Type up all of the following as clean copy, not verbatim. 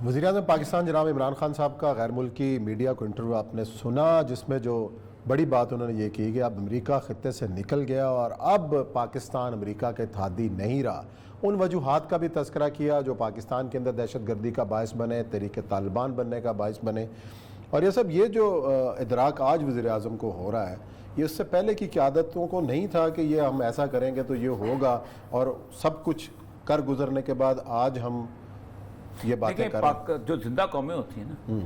وزیراعظم پاکستان جناب عمران خان صاحب کا غیر ملکی میڈیا کو انٹرویو آپ نے سنا، جس میں جو بڑی بات انہوں نے یہ کی کہ اب امریکہ خطے سے نکل گیا اور اب پاکستان امریکہ کے اتحادی نہیں رہا۔ ان وجوہات کا بھی تذکرہ کیا جو پاکستان کے اندر دہشت گردی کا باعث بنے، تحریک طالبان بننے کا باعث بنے، اور یہ جو ادراک آج وزیراعظم کو ہو رہا ہے، یہ اس سے پہلے کی قیادتوں کو نہیں تھا کہ یہ ہم ایسا کریں گے تو یہ ہوگا، اور سب کچھ کر گزرنے کے بعد آج ہم یہ باتیں کر رہے ہیں۔ جو زندہ قومیں ہوتی ہیں نا،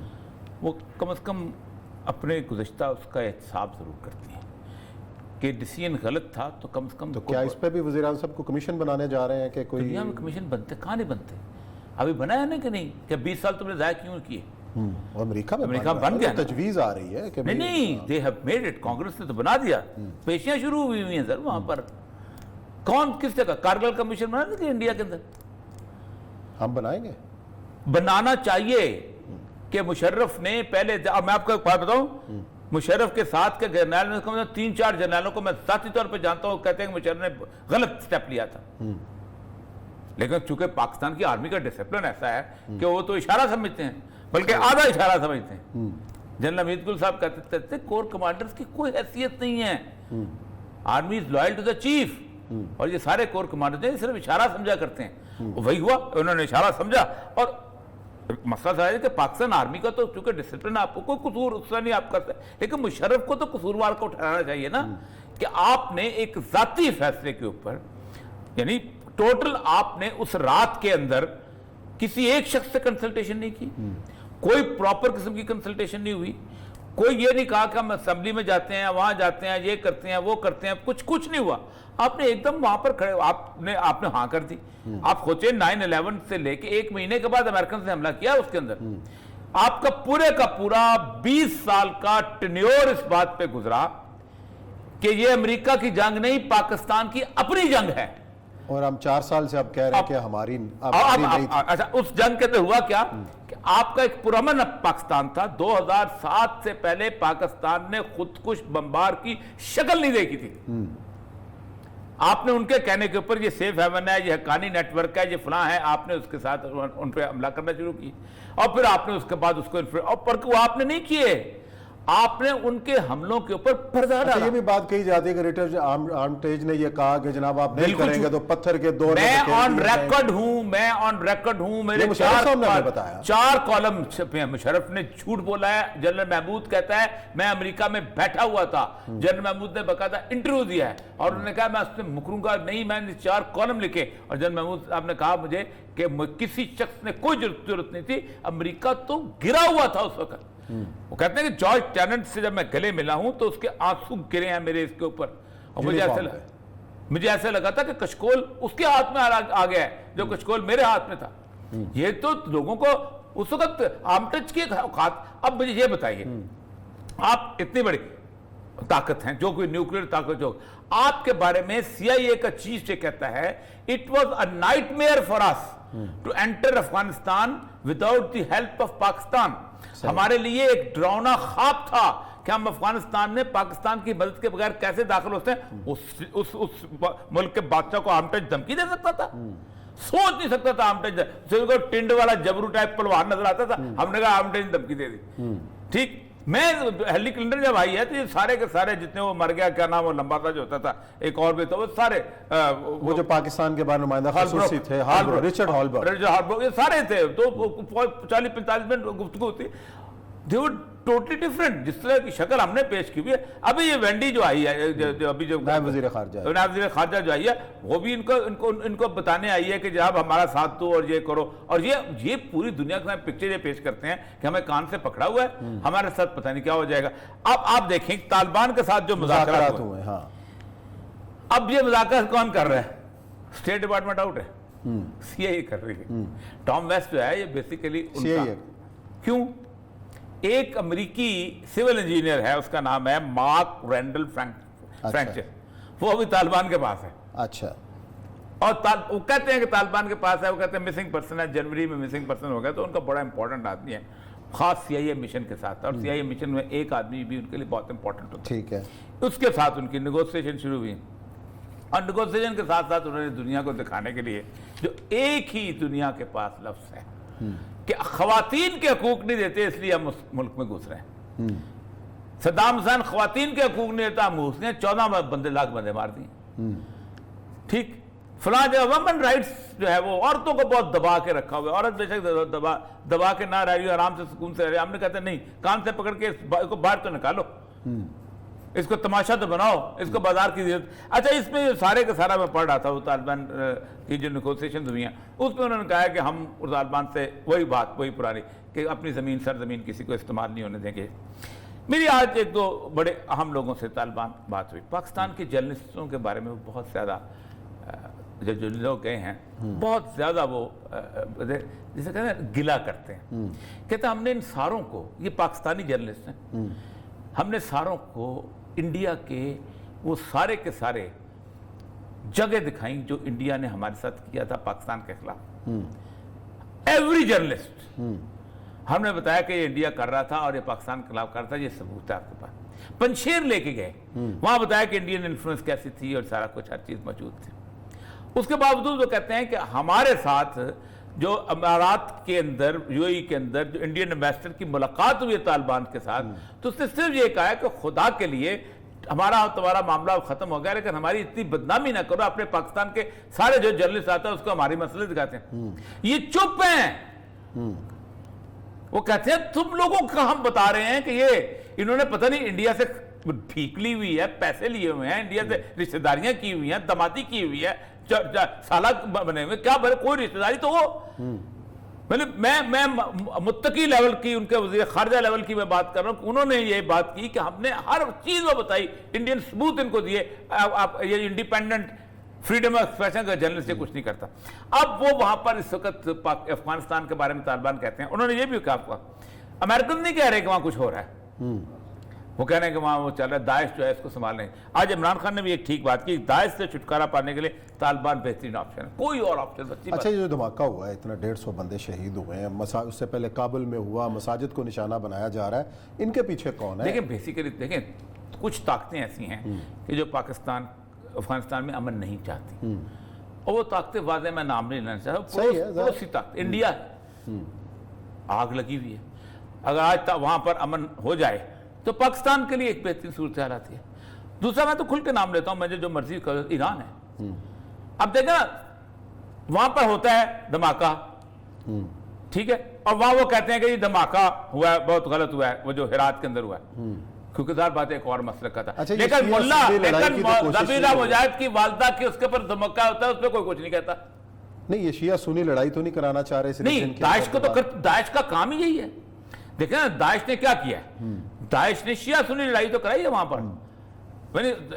وہ کم از کم اپنے گزشتہ اس کا احتساب ضرور کرتی ہیں کہ ڈیسیژن غلط تھا تو کم از کم۔ تو کیا اس پہ بھی وزیراعظم صاحب کو کمیشن بنانے جا رہے ہیں کہ کوئی دنیا میں کمیشن بنتے کہاں نہیں بنتے؟ ابھی بنایا نا کہ نہیں کہ 20 سال تم نے ضائع کیوں کیے؟ امریکہ بن گیا، تجویز آ رہی ہے کہ نہیں، they have made it، Congress نے تو بنا دیا، پیشیاں شروع ہوئی ہیں سر وہاں پر۔ کون کس جگہ کارگل کمیشن بنا دیا انڈیا کے اندر؟ ہم بنائیں گے، بنانا چاہیے کہ مشرف نے پہلے، اب میں آپ کو ایک بات بتاؤں، مشرف کے ساتھ کے جرنیل میں 3-4 جرنیلوں کو میں ذاتی طور پہ جانتا ہوں، کہتے ہیں کہ مشرف نے غلط سٹیپ لیا تھا، لیکن چونکہ پاکستان کی آرمی کا ڈسپلن ایسا ہے کہ وہ تو اشارہ سمجھتے ہیں، بلکہ آدھا اشارہ سمجھتے ہیں۔ جنرل حمید گل صاحب کہتے تھے کور کمانڈرز کی کوئی حیثیت نہیں ہے، army is loyal to the chief, اور یہ سارے کور کمانڈرز ہیں صرف اشارہ سمجھا کرتے ہیں۔ وہی ہوا، انہوں نے اشارہ سمجھا، اور مسئلہ ظاہر ہے کہ پاکستان آرمی کا تو چونکہ ڈسپلن آپ کو کوئی قصور اس سے نہیں آپ کرتے، لیکن مشرف کو تو قصوروار کو ٹھہرانا چاہیے نا، کہ آپ نے ایک ذاتی فیصلے کے اوپر، یعنی ٹوٹل آپ نے اس رات کے اندر کسی ایک شخص سے کنسلٹیشن نہیں کی، کوئی پراپر قسم کی کنسلٹیشن نہیں ہوئی، کوئی یہ نہیں کہا کہ ہم اسمبلی میں جاتے ہیں، وہاں جاتے ہیں، یہ کرتے ہیں، وہ کرتے ہیں، کچھ نہیں ہوا۔ آپ نے ایک دم وہاں پر کھڑے، آپ نے ہاں کر دی۔ آپ سوچیں 9/11 سے لے کے 1 مہینے کے بعد امریکن سے حملہ کیا اس کے اندر، آپ کا پورا 20 سال کا ٹینیور اس بات پہ گزرا کہ یہ امریکہ کی جنگ نہیں، پاکستان کی اپنی جنگ ہے، اور ہم 4 سال سے اب کہہ رہے ہیں کہ ہماری اچھا اس جنگ کے اندر ہوا کیا کہ آپ کا ایک پرامن پاکستان تھا۔ 2007 سے پہلے پاکستان نے خودکش بمبار کی شکل نہیں دیکھی تھی۔ آپ نے ان کے کہنے کے اوپر یہ سیف ہیون ہے، یہ حقانی نیٹ ورک ہے، یہ فلاں ہے، آپ نے اس کے ساتھ ان پہ حملہ کرنا شروع کی، اور پھر آپ نے اس کے بعد اس کو پر وہ آپ نے نہیں کیے، آپ نے ان کے حملوں کے اوپر پردہ ڈالا۔ یہ بھی بات کہی جاتی ہے کہ ریٹر آرمٹیج نے یہ کہا کہ جناب آپ نہیں کریں گے تو پتھر کے دور میں آن ریکارڈ ہوں، میرے 4 کالم چھپے ہیں۔ مشرف نے جھوٹ بولا ہے، جنرل محمود کہتا ہے میں امریکہ میں بیٹھا ہوا تھا، جنرل محمود نے باقاعدہ انٹرویو دیا ہے اور انہوں نے کہا میں اس سے مکروں گا نہیں، میں نے 4 کالم لکھے، اور جنرل محمود صاحب نے کہا مجھے کہ کسی شخص نے کوئی ضرورت نہیں تھی، امریکہ تو گرا ہوا تھا اس وقت۔ وہ کہتے ہیں کہ جارج ٹیننٹ سے جب میں گلے ملا ہوں تو اس کے آنسو گرے ہیں میرے اس کے اوپر، اور مجھے ایسا لگا تھا کہ کشکول اس کے ہاتھ میں آ گیا ہے جو کشکول میرے ہاتھ میں تھا۔ یہ تو لوگوں کو اس وقت آرمٹیج کی اوقات۔ اب مجھے یہ بتائیے، آپ اتنی بڑی طاقت ہیں، جو کوئی نیوکلیئر طاقت جو آپ کے بارے میں CIA کا چیف یہ کہتا ہے it was a nightmare for us to enter Afghanistan without the help of Pakistan. ہمارے لیے ایک ڈراؤنا خواب تھا کہ ہم افغانستان میں پاکستان کی مدد کے بغیر کیسے داخل ہوتے ہیں۔ اس ملک کے بادشاہ کو آرمٹیج دھمکی دے سکتا تھا؟ سوچ نہیں سکتا تھا آرمٹیج، ٹنڈ والا جبرو ٹائپ پلوان نظر آتا تھا، ہم نے کہا آرمٹیج دھمکی دے دی۔ ٹھیک، میں ہیلی کلنٹن جب آئی ہے تو یہ سارے کے سارے جتنے وہ مر گیا، کیا نام وہ لمبا تھا جو ہوتا تھا ایک اور بھی، تو وہ سارے وہ جو پاکستان کے بعد نمائندہ خصوصی تھے رچرڈ ہالبرگ، یہ سارے تھے، تو 40-45 منٹ گفتگو ہوتی، they were totally different، جس طرح کی شکل ہم نے پیش کی ہوئی ہے۔ ابھی یہ وینڈی جو آئی ہے، ابھی جو نائب وزیر خارجہ جو آئی ہے، وہ بھی ان کو بتانے آئی ہے کہ جناب ہمارا ساتھ دو اور یہ کرو، اور یہ پوری دنیا کے ساتھ پکچر یہ پیش کرتے ہیں کہ ہمیں کان سے پکڑا ہوا ہے، ہمارے ساتھ پتہ نہیں کیا ہو جائے گا۔ اب آپ دیکھیں طالبان کے ساتھ جو مذاکرات ہوئے، اب یہ مذاکرات کون کر رہا ہے؟ اسٹیٹ ڈپارٹمنٹ آؤٹ ہے، CIA کر رہی ہے۔ ٹام ویسٹ جو ہے یہ بیسیکلی کیوں؟ ایک امریکی سول انجینئر ہے، اس کا نام ہے مارک رینڈل فرینکچر، وہ ابھی طالبان کے پاس ہے۔ اچھا، اور وہ کہتے ہیں کہ طالبان کے پاس ہے، وہ کہتے ہیں مسنگ پرسن ہے، جنوری میں مسنگ پرسن ہو گیا، تو ان کا بڑا امپورٹنٹ آدمی ہے، خاص CIA مشن کے ساتھ، اور CIA مشن میں ایک آدمی بھی ان کے لیے بہت امپورٹنٹ ہوتا ہے۔ ٹھیک ہے، اس کے ساتھ ان کی نیگوسیشن شروع ہوئی، اور نیگوسیشن کے ساتھ ساتھ انہوں نے دنیا کو دکھانے کے لیے جو ایک ہی دنیا کے پاس لفظ ہے کہ خواتین کے حقوق نہیں دیتے اس لیے ہم اس ملک میں گھس رہے ہیں. صدام حسین خواتین کے حقوق نہیں دیتا، ہم گھس رہے ہیں، 14 لاکھ بندے مار دیے. ٹھیک فلاں جو وومن رائٹس جو ہے وہ عورتوں کو بہت دبا کے رکھا ہوا ہے. عورت بے شک دبا کے نہ رہ رہی، آرام سے سکون سے رہ رہی. ہم نے کہتے ہیں نہیں، کان سے پکڑ کے اس کو باہر تو نکالو، اس کو تماشا تو بناؤ، اس کو بازار کی ضرورت. اچھا اس میں سارے کا سارا میں پڑھ رہا تھا وہ طالبان کی جو نیگوسیشنز ہوئی ہیں، اس میں انہوں نے کہا ہے کہ ہم طالبان سے وہی پرانی کہ اپنی زمین سرزمین کسی کو استعمال نہیں ہونے دیں گے. میری آج ایک دو بڑے اہم لوگوں سے طالبان بات ہوئی. پاکستان کے جرنلسٹوں کے بارے میں بہت زیادہ جو لوگ گئے ہیں بہت زیادہ وہ جسے کہتے ہیں گلا کرتے ہیں. کہتے ہیں ہم نے ان ساروں کو، یہ پاکستانی جرنلسٹ ہیں، ہم نے ساروں کو انڈیا کے وہ سارے کے سارے جگہ دکھائیں جو انڈیا نے ہمارے ساتھ کیا تھا پاکستان کے خلاف. ایوری جرنلسٹ ہم نے بتایا کہ یہ انڈیا کر رہا تھا اور یہ پاکستان کے خلاف کر رہا تھا، یہ ثبوت ہے آپ کے پاس. پنشیر لے کے گئے، وہاں بتایا کہ انڈین انفلوئنس کیسی تھی اور سارا کچھ ہر چیز موجود تھی. اس کے باوجود وہ کہتے ہیں کہ ہمارے ساتھ جو امارات کے اندر، یو اے ای کے اندر جو انڈین ایمبیسڈر کی ملاقات ہوئی ہے طالبان کے ساتھ، تو اس نے صرف یہ کہا ہے کہ خدا کے لیے ہمارا تمہارا معاملہ ختم ہو گیا، لیکن ہماری اتنی بدنامی نہ کرو. اپنے پاکستان کے سارے جو جرنلسٹ آتا ہے اس کو ہماری مسئلے دکھاتے ہیں. یہ چپ ہیں. وہ کہتے ہیں تم لوگوں کا ہم بتا رہے ہیں کہ یہ انہوں نے پتہ نہیں انڈیا سے بھیک لی ہوئی ہے، پیسے لیے ہوئے ہیں، انڈیا سے رشتہ داریاں کی ہوئی ہیں، دماتی کی ہوئی ہے، سالہ بنے ہوئے، کیا بھلے کوئی رشتہ داری تو ہو. میں متقی لیول کی، ان کے وزیر خارجہ لیول کی میں بات کر رہا ہوں کہ انہوں نے یہ بات کی کہ ہم نے ہر چیز وہ بتائی، انڈین ثبوت ان کو دیے. یہ انڈیپینڈنٹ فریڈم آف ایکسپریشن کا جرنلسٹ کچھ نہیں کرتا. اب وہ وہاں پر اس وقت افغانستان کے بارے میں طالبان کہتے ہیں، انہوں نے یہ بھی کہا امریکن نہیں کہہ رہے کہ وہاں کچھ ہو رہا ہے، وہ کہہ رہے ہیں کہ وہاں وہ چل رہا ہے، داعش جو ہے اس کو سنبھال رہے ہیں. آج عمران خان نے بھی ایک ٹھیک بات کی، داعش سے چھٹکارا پانے کے لیے طالبان بہترین آپشن ہے، کوئی اور آپشن. اچھا یہ جو دھماکہ ہوا ہے، اتنا 150 بندے شہید ہوئے ہیں، اس سے پہلے کابل میں ہوا، مساجد کو نشانہ بنایا جا رہا ہے، ان کے پیچھے کون ہے؟ دیکھیں بیسیکلی دیکھیں کچھ طاقتیں ایسی ہیں کہ جو افغانستان میں امن نہیں چاہتی، اور وہ طاقتیں واضح میں نام نہیں لینا چاہتا، پڑوسی طاقت انڈیا ہے، آگ لگی ہوئی ہے. اگر آج وہاں پر امن ہو جائے تو پاکستان کے لیے ایک بہترین صورتحال آتی ہے. دوسرا میں تو کھل کے نام لیتا ہوں، مجھے جو مرضی ایران ہے. اب دیکھیں وہاں پر ہوتا ہے دھماکہ، ٹھیک ہے، اور وہاں وہ کہتے ہیں کہ یہ دھماکہ ہوا ہے بہت غلط ہوا ہے، وہ جو ہرات کے اندر ہوا ہے، کیونکہ ظاہر بات ایک اور مسئلہ کا تھا. لیکن ذبیحہ مجاہد کی والدہ کی اس کے پر دھماکہ ہوتا ہے، اس پہ کوئی کچھ نہیں کہتا. نہیں یہ شیعہ سنی لڑائی تو نہیں کرانا چاہ رہے؟ نہیں، داعش کو تو داعش کا کام ہی یہی ہے. دیکھیں نا داعش نے کیا کیا ہے، داعش نے شیعہ سنی لڑائی تو کرائی ہے وہاں پر.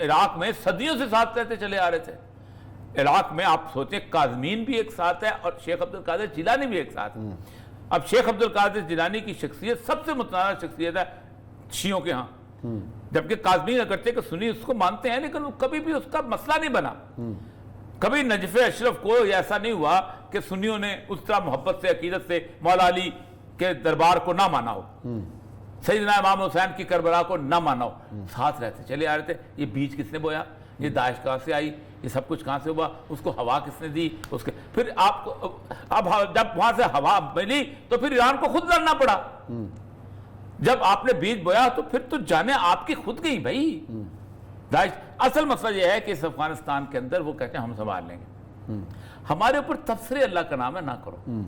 عراق میں صدیوں سے ساتھ رہتے چلے آ رہے تھے. عراق میں آپ سوچیں کاظمین بھی ایک ساتھ ہے اور شیخ عبدالقادر جیلانی بھی ایک ساتھ ہے. اب شیخ عبدالقادر جیلانی کی شخصیت سب سے متنازع شخصیت ہے شیعوں کے ہاں، جبکہ کاظمین اگرچہ کہ سنی اس کو مانتے ہیں لیکن وہ کبھی بھی اس کا مسئلہ نہیں بنا. کبھی نجف اشرف کو ایسا نہیں ہوا کہ سنیوں نے اس طرح محبت سے عقیدت سے مولا علی کے دربار کو نہ مانا ہو، سیدنا امام حسین کی کربلا کو نہ مانا ہو. ساتھ رہتے چلے آ رہے تھے. یہ بیج کس نے بویا؟ یہ داعش کہاں سے آئی؟ یہ سب کچھ کہاں سے ہوا؟ اس کو ہوا کس نے دی؟ اس کے پھر آپ کو اب جب وہاں سے ہوا ملی تو پھر ایران کو خود لڑنا پڑا. جب آپ نے بیج بویا تو پھر تو جانے آپ کی خود گئی بھائی. داعش اصل مسئلہ یہ ہے کہ اس افغانستان کے اندر وہ کہتے ہیں ہم سنبھال لیں گے. ہمارے اوپر تبصرے اللہ کا نام ہے نہ کرو.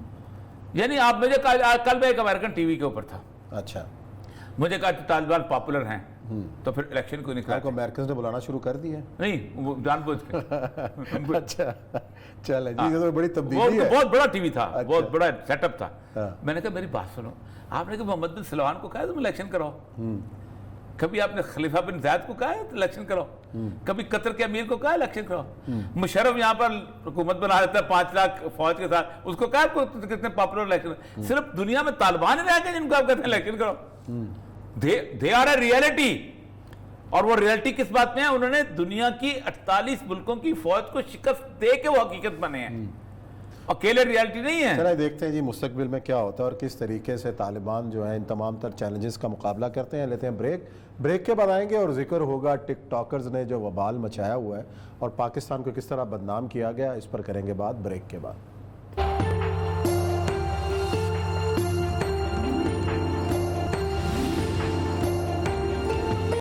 یعنی آپ مجھے کل میں ایک امریکن ٹی وی کے اوپر تھا، اچھا مجھے کہا کہ طالبان پاپولر ہیں تو پھر الیکشن کو نکلا. امریکنز نے بلانا شروع کر دی ہے؟ نہیں وہ جان بوجھ کے. اچھا چلیں جی، تو بڑی تبدیلی ہے. بہت بڑا ٹی وی تھا، بہت بڑا سیٹ اپ تھا. میں نے کہا میری بات سنو، آپ نے کہ محمد بن سلمان کو کہا تم الیکشن کراؤ، کبھی آپ نے خلیفہ بن زید کو کہا ہے الیکشن کراؤ، کبھی قطر کے امیر کو کہا الیکشن کراؤ. مشرف یہاں پر حکومت بنا دیتا ہے 5 لاکھ فوج کے ساتھ، اس کو کہا کتنے پاپولر الیکشن. صرف دنیا میں طالبان ہی رہ گئے جن کو آپ کہتے ہیں الیکشن کراؤ. They are a reality. اور وہ ریئلٹی کس بات میں ہے؟ انہوں نے دنیا کی 48 ملکوں کی فوج کو شکست دے کے وہ حقیقت بنے ہیں، اکیلے ریئلٹی نہیں ہے. چلیں دیکھتے ہیں جی مستقبل میں کیا ہوتا ہے اور کس طریقے سے طالبان جو ہیں ان تمام تر چیلنجز کا مقابلہ کرتے ہیں. لیتے ہیں بریک کے بعد آئیں گے اور ذکر ہوگا ٹک ٹاکرز نے جو وبال مچایا ہوا ہے اور پاکستان کو کس طرح بدنام کیا گیا، اس پر کریں گے بات بریک کے بعد.